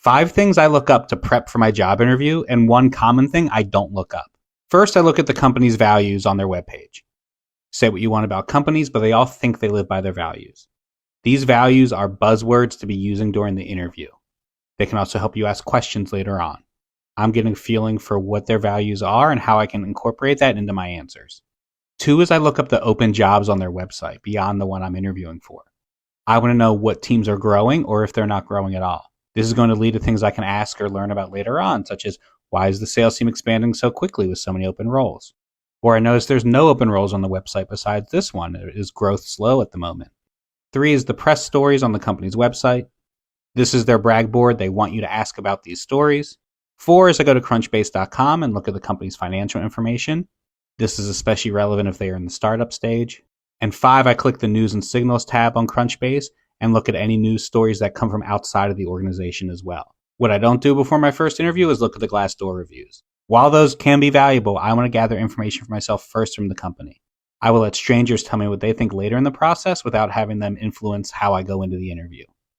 5 things I look up to prep for my job interview, and 1 common thing I don't look up. First, I look at the company's values on their webpage. Say what you want about companies, but they all think they live by their values. These values are buzzwords to be using during the interview. They can also help you ask questions later on. I'm getting a feeling for what their values are and how I can incorporate that into my answers. 2 is I look up the open jobs on their website beyond the one I'm interviewing for. I want to know what teams are growing or if they're not growing at all. This is going to lead to things I can ask or learn about later on, such as why is the sales team expanding so quickly with so many open roles? Or I notice there's no open roles on the website besides this one. Is growth slow at the moment? 3 is the press stories on the company's website. This is their brag board. They want you to ask about these stories. 4 is I go to crunchbase.com and look at the company's financial information. This is especially relevant if they are in the startup stage. And 5, I click the News and Signals tab on Crunchbase and look at any news stories that come from outside of the organization as well. What I don't do before my first interview is look at the Glassdoor reviews. While those can be valuable, I want to gather information for myself first from the company. I will let strangers tell me what they think later in the process without having them influence how I go into the interview.